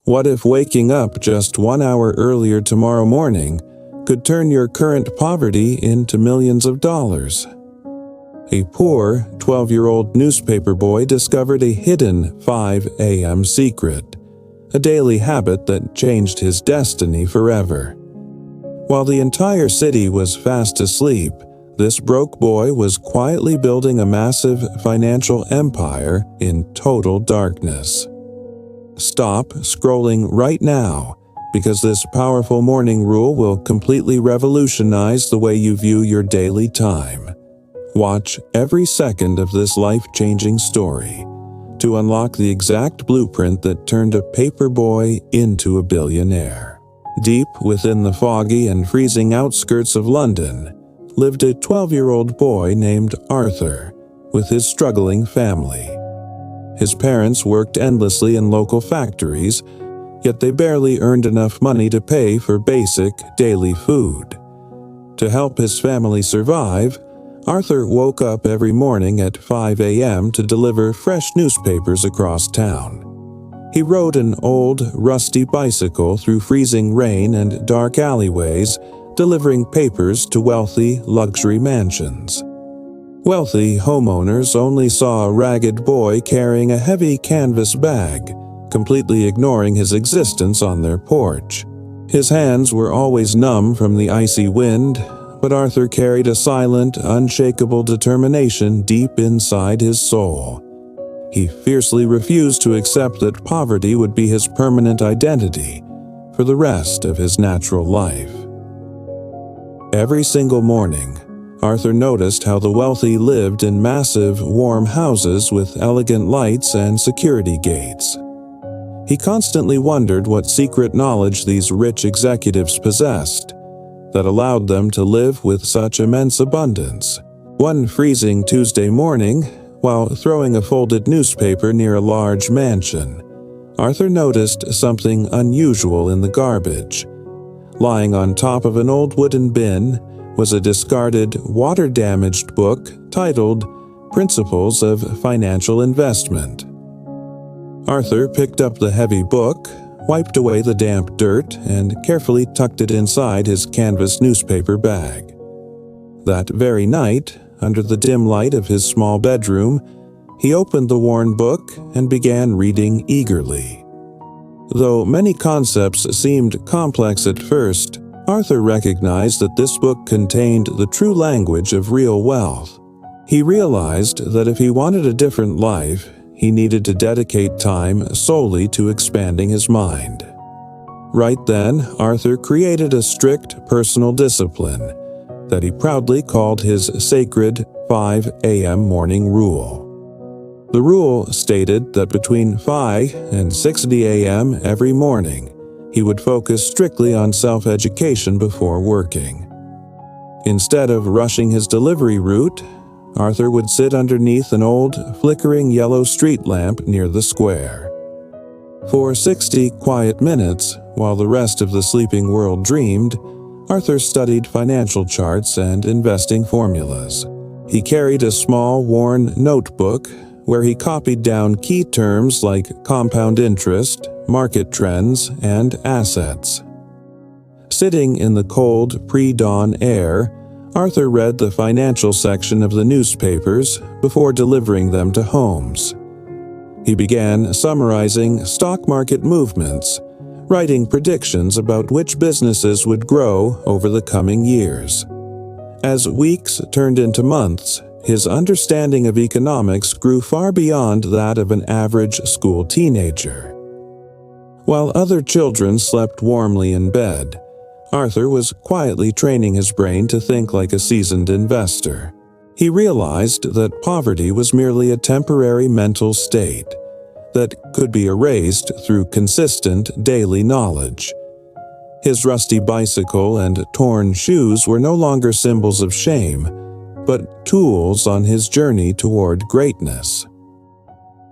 What if waking up just 1 hour earlier tomorrow morning could turn your current poverty into millions of dollars? A poor 12-year-old newspaper boy discovered a hidden 5 a.m. secret, a daily habit that changed his destiny forever. While the entire city was fast asleep, this broke boy was quietly building a massive financial empire in total darkness. Stop scrolling right now, because this powerful morning rule will completely revolutionize the way you view your daily time. Watch every second of this life-changing story to unlock the exact blueprint that turned a paper boy into a billionaire. Deep within the foggy and freezing outskirts of London lived a 12-year-old boy named Arthur with his struggling family. His parents worked endlessly in local factories, yet they barely earned enough money to pay for basic daily food. To help his family survive, Arthur woke up every morning at 5 a.m. to deliver fresh newspapers across town. He rode an old, rusty bicycle through freezing rain and dark alleyways, delivering papers to wealthy luxury mansions. Wealthy homeowners only saw a ragged boy carrying a heavy canvas bag, completely ignoring his existence on their porch. His hands were always numb from the icy wind, but Arthur carried a silent, unshakable determination deep inside his soul. He fiercely refused to accept that poverty would be his permanent identity for the rest of his natural life. Every single morning, Arthur noticed how the wealthy lived in massive, warm houses with elegant lights and security gates. He constantly wondered what secret knowledge these rich executives possessed that allowed them to live with such immense abundance. One freezing Tuesday morning, while throwing a folded newspaper near a large mansion, Arthur noticed something unusual in the garbage. Lying on top of an old wooden bin was a discarded, water-damaged book titled Principles of Financial Investment. Arthur picked up the heavy book, wiped away the damp dirt, and carefully tucked it inside his canvas newspaper bag. That very night, under the dim light of his small bedroom, he opened the worn book and began reading eagerly. Though many concepts seemed complex at first, Arthur recognized that this book contained the true language of real wealth. He realized that if he wanted a different life, he needed to dedicate time solely to expanding his mind. Right then, Arthur created a strict personal discipline that he proudly called his sacred 5 a.m. morning rule. The rule stated that between 5 and 6:00 a.m. every morning, he would focus strictly on self-education before working. Instead of rushing his delivery route, Arthur would sit underneath an old, flickering yellow street lamp near the square. For 60 quiet minutes, while the rest of the sleeping world dreamed, Arthur studied financial charts and investing formulas. He carried a small, worn notebook where he copied down key terms like compound interest, market trends, and assets. Sitting in the cold, pre-dawn air, Arthur read the financial section of the newspapers before delivering them to homes. He began summarizing stock market movements, writing predictions about which businesses would grow over the coming years. As weeks turned into months, his understanding of economics grew far beyond that of an average school teenager. While other children slept warmly in bed, Arthur was quietly training his brain to think like a seasoned investor. He realized that poverty was merely a temporary mental state that could be erased through consistent daily knowledge. His rusty bicycle and torn shoes were no longer symbols of shame, but tools on his journey toward greatness.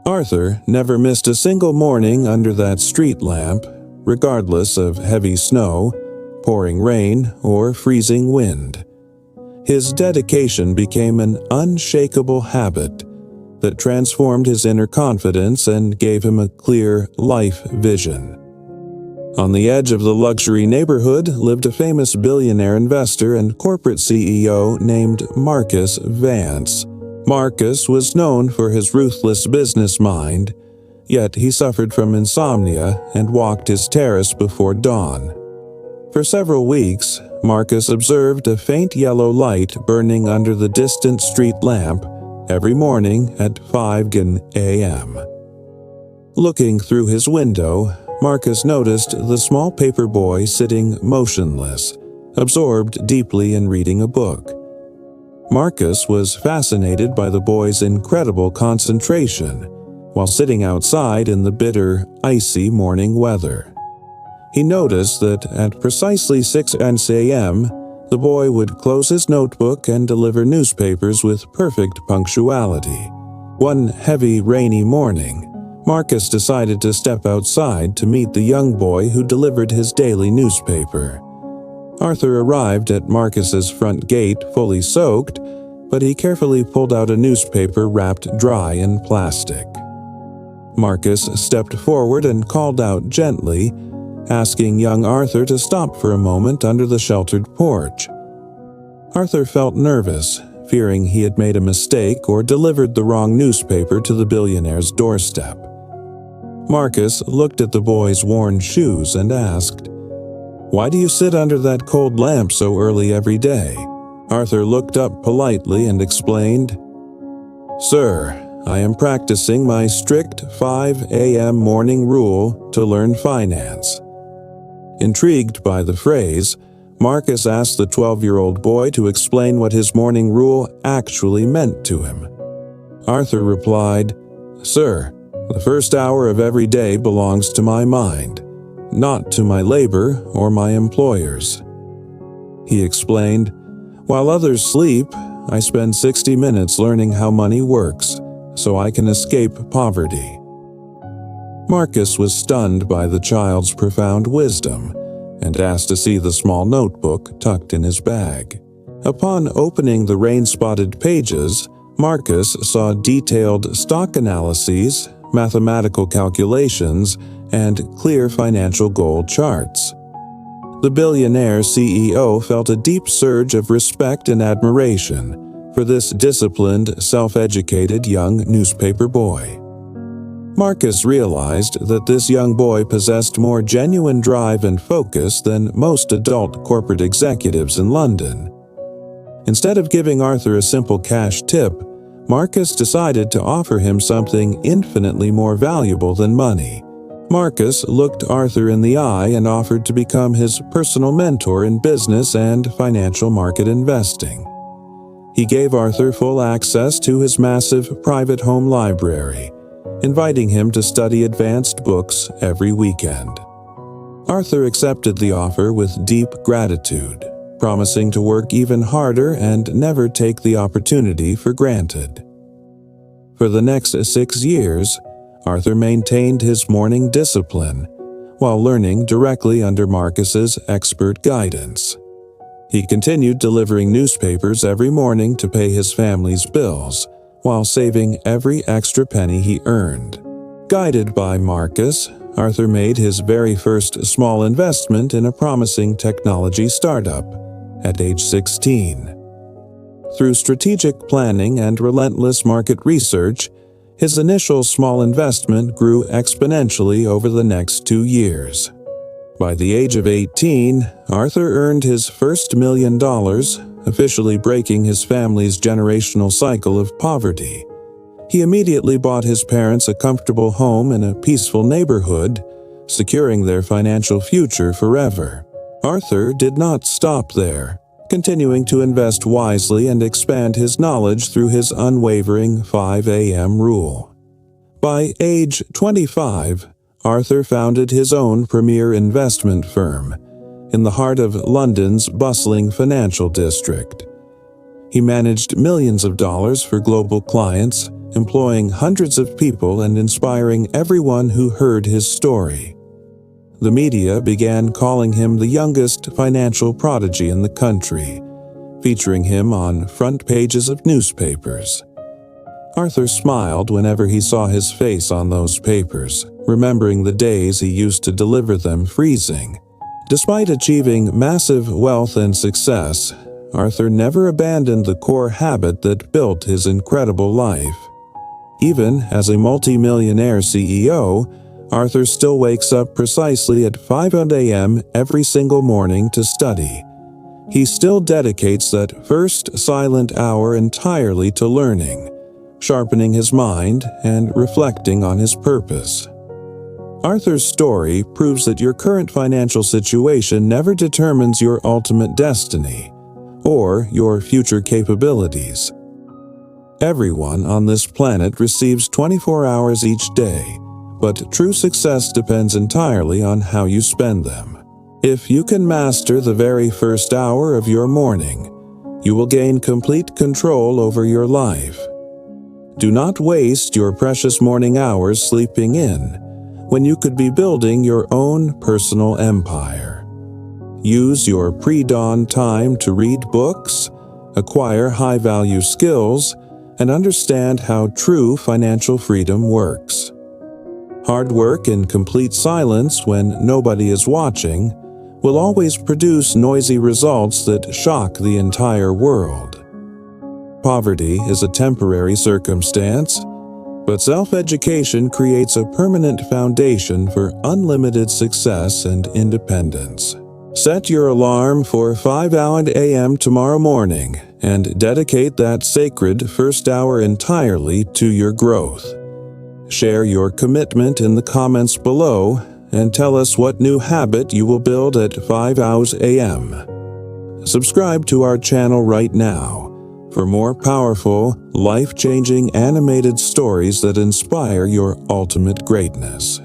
Arthur never missed a single morning under that street lamp, regardless of heavy snow, pouring rain, or freezing wind. His dedication became an unshakable habit that transformed his inner confidence and gave him a clear life vision. On the edge of the luxury neighborhood lived a famous billionaire investor and corporate CEO named Marcus Vance. Marcus was known for his ruthless business mind, yet he suffered from insomnia and walked his terrace before dawn. For several weeks, Marcus observed a faint yellow light burning under the distant street lamp every morning at 5 a.m. Looking through his window, Marcus noticed the small paper boy sitting motionless, absorbed deeply in reading a book. Marcus was fascinated by the boy's incredible concentration while sitting outside in the bitter, icy morning weather. He noticed that at precisely 6 a.m., the boy would close his notebook and deliver newspapers with perfect punctuality. One heavy, rainy morning, Marcus decided to step outside to meet the young boy who delivered his daily newspaper. Arthur arrived at Marcus's front gate fully soaked, but he carefully pulled out a newspaper wrapped dry in plastic. Marcus stepped forward and called out gently, asking young Arthur to stop for a moment under the sheltered porch. Arthur felt nervous, fearing he had made a mistake or delivered the wrong newspaper to the billionaire's doorstep. Marcus looked at the boy's worn shoes and asked, "Why do you sit under that cold lamp so early every day?" Arthur looked up politely and explained, "Sir, I am practicing my strict 5 a.m. morning rule to learn finance." Intrigued by the phrase, Marcus asked the 12-year-old boy to explain what his morning rule actually meant to him. Arthur replied, "Sir, the first hour of every day belongs to my mind, not to my labor or my employers." He explained, "While others sleep, I spend 60 minutes learning how money works, so I can escape poverty." Marcus was stunned by the child's profound wisdom and asked to see the small notebook tucked in his bag. Upon opening the rain-spotted pages, Marcus saw detailed stock analyses, mathematical calculations, and clear financial goal charts. The billionaire CEO felt a deep surge of respect and admiration for this disciplined, self-educated young newspaper boy. Marcus realized that this young boy possessed more genuine drive and focus than most adult corporate executives in London. Instead of giving Arthur a simple cash tip, Marcus decided to offer him something infinitely more valuable than money. Marcus looked Arthur in the eye and offered to become his personal mentor in business and financial market investing. He gave Arthur full access to his massive private home library, inviting him to study advanced books every weekend. Arthur accepted the offer with deep gratitude, promising to work even harder and never take the opportunity for granted. For the next 6 years, Arthur maintained his morning discipline while learning directly under Marcus's expert guidance. He continued delivering newspapers every morning to pay his family's bills, while saving every extra penny he earned. Guided by Marcus, Arthur made his very first small investment in a promising technology startup at age 16. Through strategic planning and relentless market research, his initial small investment grew exponentially over the next 2 years. By the age of 18, Arthur earned his first $1 million, officially breaking his family's generational cycle of poverty. He immediately bought his parents a comfortable home in a peaceful neighborhood, securing their financial future forever. Arthur did not stop there, continuing to invest wisely and expand his knowledge through his unwavering 5 a.m. rule. By age 25, Arthur founded his own premier investment firm in the heart of London's bustling financial district. He managed millions of dollars for global clients, employing hundreds of people and inspiring everyone who heard his story. The media began calling him the youngest financial prodigy in the country, featuring him on front pages of newspapers. Arthur smiled whenever he saw his face on those papers, remembering the days he used to deliver them freezing. Despite achieving massive wealth and success, Arthur never abandoned the core habit that built his incredible life. Even as a multi-millionaire CEO, Arthur still wakes up precisely at 5 a.m. every single morning to study. He still dedicates that first silent hour entirely to learning, sharpening his mind and reflecting on his purpose. Arthur's story proves that your current financial situation never determines your ultimate destiny or your future capabilities. Everyone on this planet receives 24 hours each day, but true success depends entirely on how you spend them. If you can master the very first hour of your morning, you will gain complete control over your life. Do not waste your precious morning hours sleeping in, when you could be building your own personal empire. Use your pre-dawn time to read books, acquire high-value skills, and understand how true financial freedom works. Hard work in complete silence when nobody is watching will always produce noisy results that shock the entire world. Poverty is a temporary circumstance, but self-education creates a permanent foundation for unlimited success and independence. Set your alarm for 5 a.m. tomorrow morning and dedicate that sacred first hour entirely to your growth. Share your commitment in the comments below and tell us what new habit you will build at 5 a.m. Subscribe to our channel right now for more powerful, life-changing animated stories that inspire your ultimate greatness.